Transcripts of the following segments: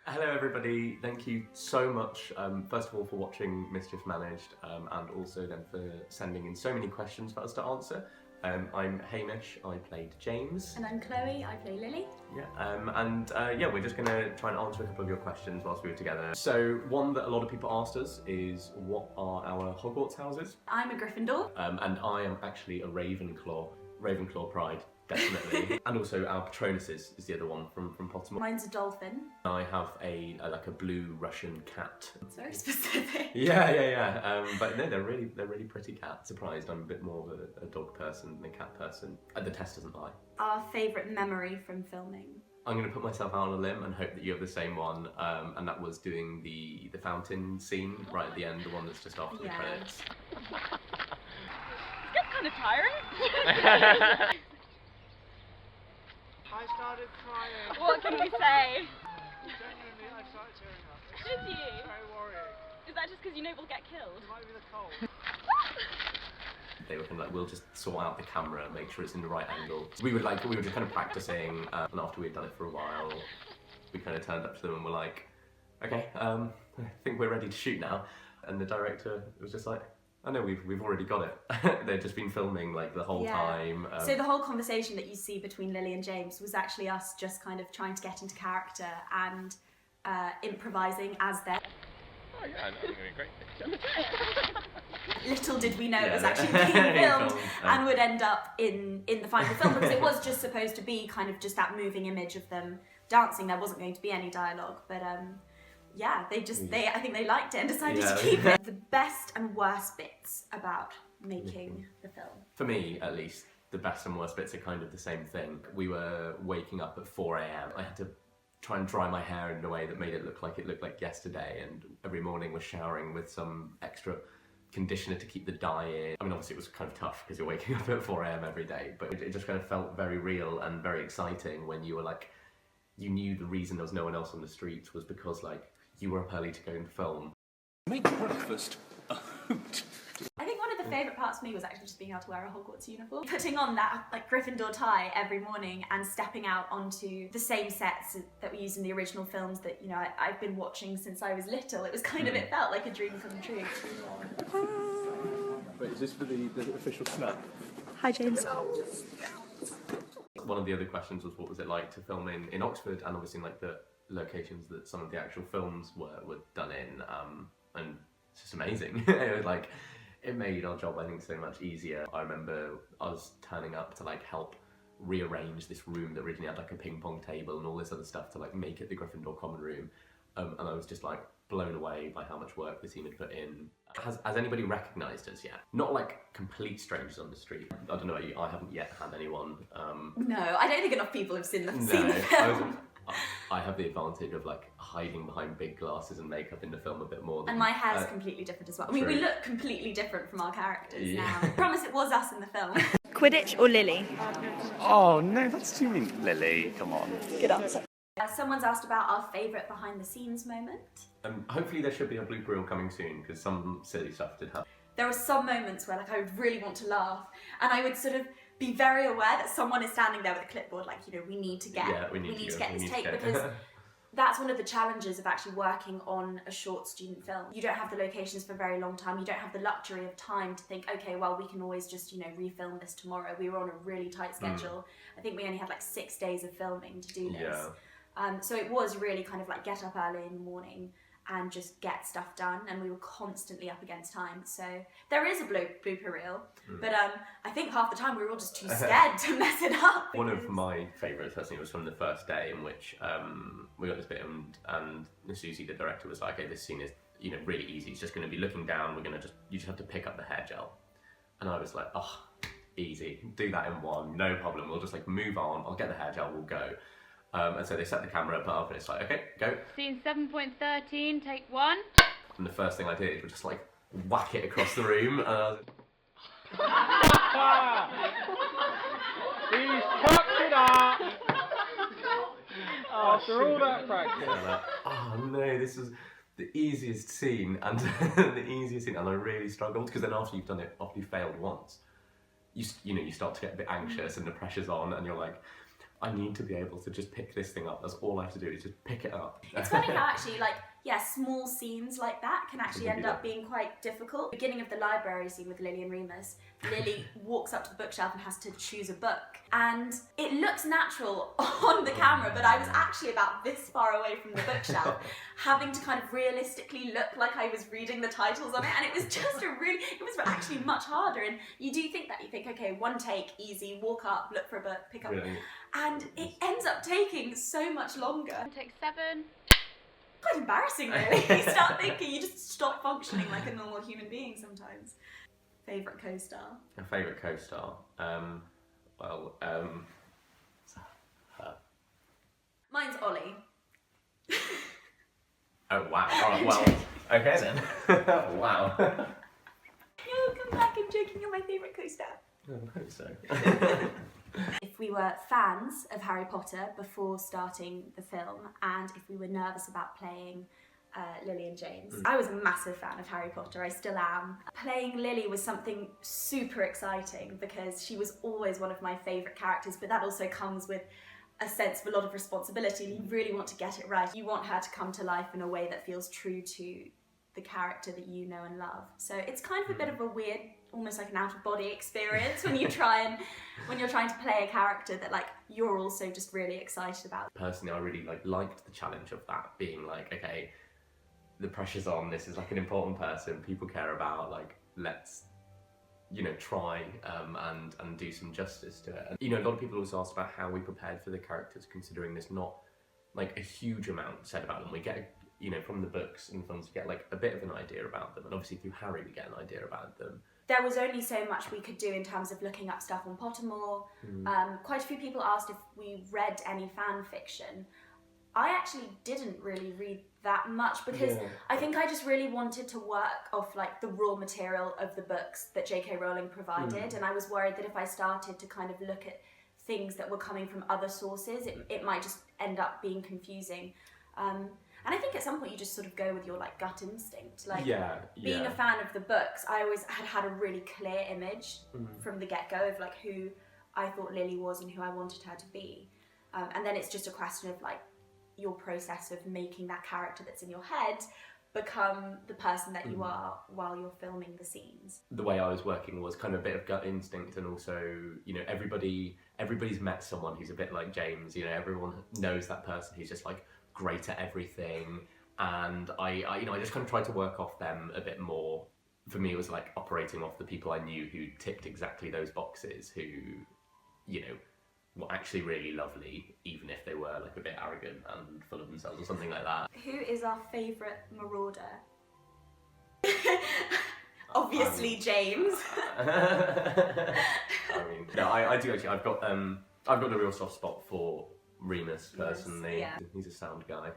Hello everybody, thank you so much first of all for watching Mischief Managed and also then for sending in so many questions for us to answer. I'm Hamish, I played James. And I'm Chloe, I play Lily. Yeah, we're just going to try and answer a couple of your questions whilst we were together. So one that a lot of people asked us is, what are our Hogwarts houses? I'm a Gryffindor. And I am actually a Ravenclaw. Ravenclaw pride, definitely. And also our Patronuses is the other one from Pottermore. Mine's a dolphin. I have a blue Russian cat. It's very specific. Yeah. But no, they're really pretty cats. Surprised, I'm a bit more of a dog person than a cat person. The test doesn't lie. Our favourite memory from filming. I'm going to put myself out on a limb and hope that you have the same one. And that was doing the fountain scene right at the end, the one that's just after the credits. It gets kind of tiring. I started crying. What can we say? Genuinely, I started tearing up. Did you? It's very worrying. Is that just because you know we'll get killed? It might be the cold. They were kind of like, we'll just sort out the camera, make sure it's in the right angle. We were just kind of practicing, and after we'd done it for a while, we kind of turned up to them and were like, okay, I think we're ready to shoot now. And the director was just like, I know we've already got it. They've just been filming like the whole time. So the whole conversation that you see between Lily and James was actually us just kind of trying to get into character and improvising as them. Oh yeah, I think it'd be great. Little did we know it was actually being filmed and would end up in the final film, because it was just supposed to be kind of just that moving image of them dancing. There wasn't going to be any dialogue, but yeah, I think they liked it and decided to keep it. The best and worst bits about making the film. For me, at least, the best and worst bits are kind of the same thing. We were waking up at 4 a.m. I had to try and dry my hair in a way that made it look like yesterday, and every morning was showering with some extra conditioner to keep the dye in. I mean, obviously it was kind of tough because you're waking up at 4 a.m. every day, but it just kind of felt very real and very exciting when you were like, you knew the reason there was no one else on the streets was because like you were up early to go and film. Make breakfast a hoot. I think one of the favourite parts for me was actually just being able to wear a Hogwarts uniform. Putting on that like Gryffindor tie every morning and stepping out onto the same sets that we used in the original films that, you know, I've been watching since I was little. It was kind of, it felt like a dream come true. Wait, is this for the official snap? Hi James. One of the other questions was, what was it like to film in Oxford, and obviously like the locations that some of the actual films were done in, and it's just amazing. It was like, it made our job, I think, so much easier. I remember us turning up to like help rearrange this room that originally had like a ping pong table and all this other stuff to like make it the Gryffindor common room, and I was just like blown away by how much work the team had put in. Has anybody recognised us yet? Not like complete strangers on the street. I don't know about you, I haven't yet had anyone. No, I don't think enough people have seen the film. I have the advantage of like hiding behind big glasses and makeup in the film a bit more. And my hair's completely different as well. I mean, we look completely different from our characters now. I promise it was us in the film. Quidditch or Lily? Oh no, that's too mean. Lily, come on. Good answer. Someone's asked about our favourite behind the scenes moment. Hopefully there should be a blooper reel coming soon, because some silly stuff did happen. There were some moments where like I would really want to laugh, and I would sort of be very aware that someone is standing there with a clipboard, like, you know, we need to get this take, because that's one of the challenges of actually working on a short student film. You don't have the locations for a very long time. You don't have the luxury of time to think, okay, well, we can always just, you know, refilm this tomorrow. We were on a really tight schedule. I think we only had like 6 days of filming to do this. So it was really kind of like get up early in the morning and just get stuff done, and we were constantly up against time. So there is a blooper reel, but I think half the time we were all just too scared to mess it up. One of my favourites personally was from the first day, in which we got this bit and Susie, the director, was like, okay, this scene is, you know, really easy. It's just going to be looking down. You just have to pick up the hair gel. And I was like, oh, easy. Do that in one, no problem. We'll just like move on. I'll get the hair gel, we'll go. And so they set the camera up and it's like, okay, go. Scene 7.13, take 1. And the first thing I did was just like whack it across the room, and I was He's fucked it up! After all that practice. like, oh no, this was the easiest scene, and and I really struggled, because then after you failed once, you start to get a bit anxious and the pressure's on, and you're like, I need to be able to just pick this thing up. That's all I have to do is just pick it up. It's funny how actually, like, yeah, small scenes like that can actually end up being quite difficult. Beginning of the library scene with Lily and Remus, Lily walks up to the bookshelf and has to choose a book. And it looks natural on the camera, but I was actually about this far away from the bookshelf, having to kind of realistically look like I was reading the titles on it. And it was just it was actually much harder. And you do think that, you think, okay, one take, easy, walk up, look for a book, pick up. Really? And it ends up taking so much longer. Take 7. Quite embarrassing, really. You start thinking, you just stop functioning like a normal human being sometimes. Favourite co-star? A favourite co-star? Mine's Olly. Oh wow! Alright, well, okay then. Wow. No, come back, I'm joking, you're my favourite co-star. I hope so. If we were fans of Harry Potter before starting the film, and if we were nervous about playing Lily and James. I was a massive fan of Harry Potter, I still am. Playing Lily was something super exciting because she was always one of my favourite characters, but that also comes with a sense of a lot of responsibility. You really want to get it right. You want her to come to life in a way that feels true to the character that you know and love. So it's kind of a bit of a weird, almost like an out-of-body experience when you're trying to play a character that like you're also just really excited about. Personally, I really liked the challenge of that, being like, okay, the pressure's on, this is like an important person people care about, like let's try and do some justice to it. And, a lot of people always ask about how we prepared for the characters, considering there's not like a huge amount said about them. We get from the books and films, we get like a bit of an idea about them, and obviously through Harry we get an idea about them. There was only so much we could do in terms of looking up stuff on Pottermore. Quite a few people asked if we read any fan fiction. I actually didn't really read that much because I think I just really wanted to work off like the raw material of the books that J.K. Rowling provided, and I was worried that if I started to kind of look at things that were coming from other sources, it might just end up being confusing. And I think at some point you just sort of go with your like gut instinct. Like being a fan of the books, I always had a really clear image from the get-go of like who I thought Lily was and who I wanted her to be. And then it's just a question of like your process of making that character that's in your head become the person that you are while you're filming the scenes. The way I was working was kind of a bit of gut instinct, and also, everybody's met someone who's a bit like James, everyone knows that person who's just like great at everything, and I just kind of tried to work off them a bit more. For me, it was like operating off the people I knew who ticked exactly those boxes, who, were actually really lovely, even if they were like a bit arrogant and full of themselves or something like that. Who is our favourite marauder? Obviously James. I do actually. I've got a real soft spot for Remus personally. Yes, yeah. He's a sound guy.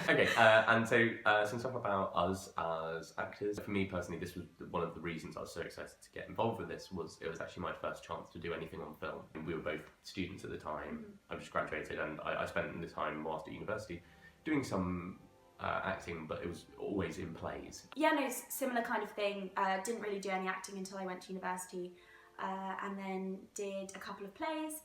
Okay, and so some stuff about us as actors. For me personally, this was one of the reasons I was so excited to get involved with this. It was actually my first chance to do anything on film. We were both students at the time. I just graduated, and I spent the time whilst at university doing some acting, but it was always in plays. Yeah, no, similar kind of thing. Didn't really do any acting until I went to university, and then did a couple of plays.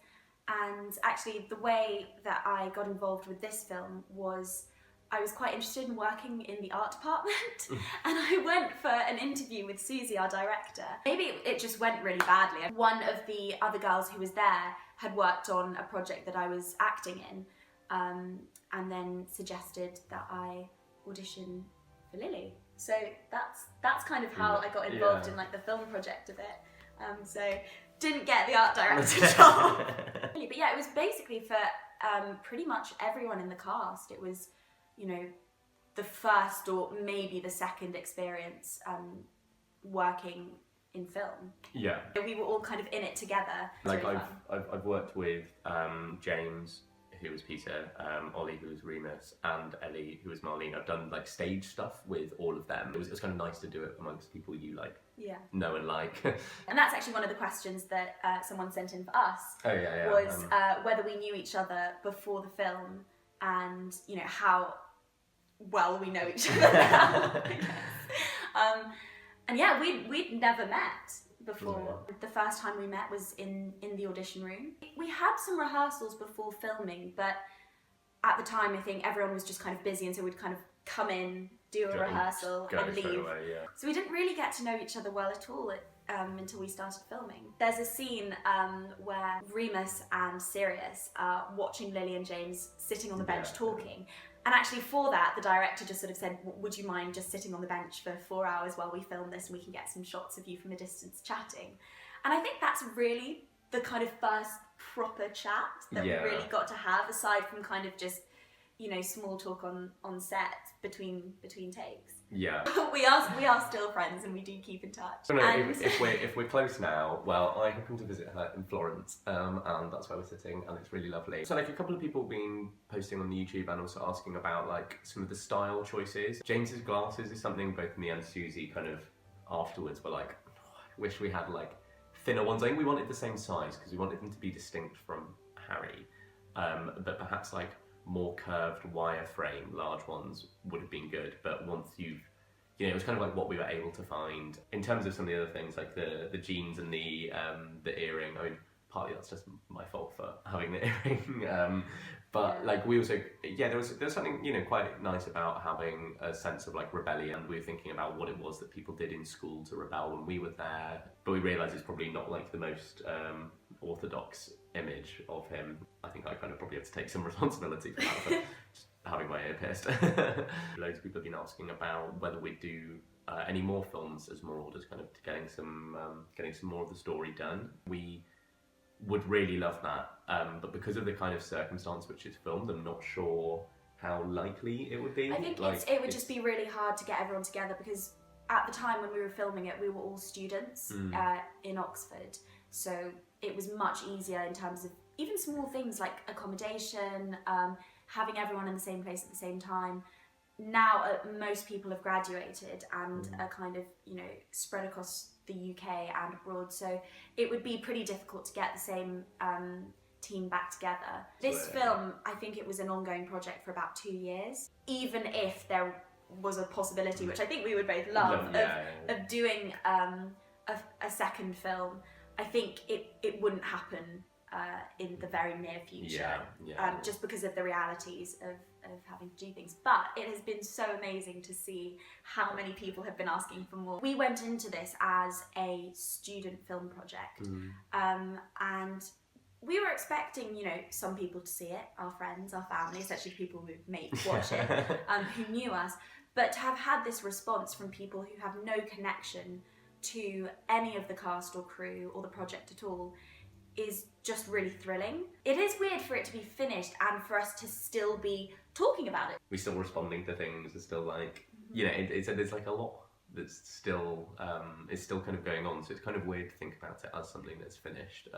And actually the way that I got involved with this film was I was quite interested in working in the art department, and I went for an interview with Susie, our director. Maybe it just went really badly. One of the other girls who was there had worked on a project that I was acting in, and then suggested that I audition for Lily. So that's kind of how I got involved in like the film project of it. So didn't get the art director job. But yeah, it was basically for pretty much everyone in the cast. It was, the first or maybe the second experience working in film. Yeah. We were all kind of in it together. Like I've worked with James, who was Peter, Olly, who was Remus, and Ellie, who was Marlene. I've done like stage stuff with all of them. It was kind of nice to do it amongst people you like know and like. And that's actually one of the questions that someone sent in for us. Oh yeah. Was whether we knew each other before the film, and how well we know each other now. I guess. And yeah, we'd never met before. The first time we met was in the audition room. We had some rehearsals before filming, but at the time I think everyone was just kind of busy, and so we'd kind of come in, do a rehearsal and leave. Away, yeah. So we didn't really get to know each other well at all until we started filming. There's a scene where Remus and Sirius are watching Lily and James sitting on the bench talking. And actually for that, the director just sort of said, would you mind just sitting on the bench for 4 hours while we film this, and we can get some shots of you from a distance chatting. And I think that's really the kind of first proper chat that we really got to have, aside from kind of just, you know, small talk on set between takes. Yeah. we are still friends, and we do keep in touch. No, if we're close now, well, I happened to visit her in Florence, and that's where we're sitting, and it's really lovely. So like a couple of people have been posting on the YouTube and also asking about like some of the style choices. James's glasses is something both me and Susie kind of afterwards were like, oh, I wish we had like thinner ones. I think we wanted the same size because we wanted them to be distinct from Harry, but perhaps like more curved wireframe large ones would have been good. But once you've, you know, it was kind of like what we were able to find in terms of some of the other things, like the jeans and the earring. I mean, partly that's just my fault for having the earring, but like we also, there was something, you know, quite nice about having a sense of like rebellion. We were thinking about what it was that people did in school to rebel when we were there, but we realised it's probably not like the most orthodox image of him. I think I kind of probably have to take some responsibility for that, for just having my ear pierced. Loads of people have been asking about whether we do any more films as Marauders, kind of getting some more of the story done. We would really love that, but because of the kind of circumstance which it's filmed, I'm not sure how likely it would be. I think it would just be really hard to get everyone together, because at the time when we were filming it, we were all students in Oxford, so it was much easier in terms of even small things like accommodation, having everyone in the same place at the same time. Now most people have graduated and are kind of, you know, spread across the UK and abroad, so it would be pretty difficult to get the same team back together. This film, I think it was an ongoing project for about 2 years. Even if there was a possibility, which I think we would both love, of doing a second film, I think it wouldn't happen in the very near future, just because of the realities of having to do things. But it has been so amazing to see how many people have been asking for more. We went into this as a student film project, and we were expecting, you know, some people to see it, our friends, our family, especially people who made watch it, who knew us, but to have had this response from people who have no connection to any of the cast or crew or the project at all is just really thrilling. It is weird for it to be finished and for us to still be talking about it. We're still responding to things. It's still like, you know, there's like a lot that's still is still kind of going on. So it's kind of weird to think about it as something that's finished.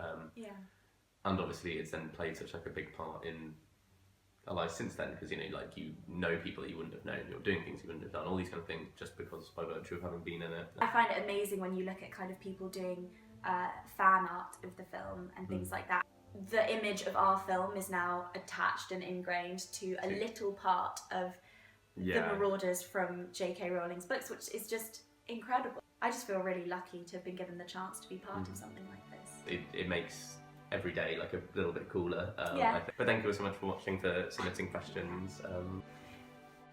And obviously, it's then played such like a big part in our lives since then, because, you know, like, you know people that you wouldn't have known, you're doing things you wouldn't have done, all these kind of things, just because by virtue of having been in it. I find it amazing when you look at kind of people doing fan art of the film and things like that. The image of our film is now attached and ingrained to a little part of the Marauders from J.K. Rowling's books, which is just incredible. I just feel really lucky to have been given the chance to be part of something like this. It makes every day like a little bit cooler. But thank you so much for watching, for submitting questions.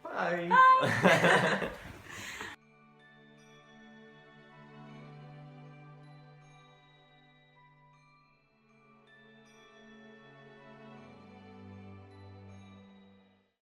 Bye! Bye!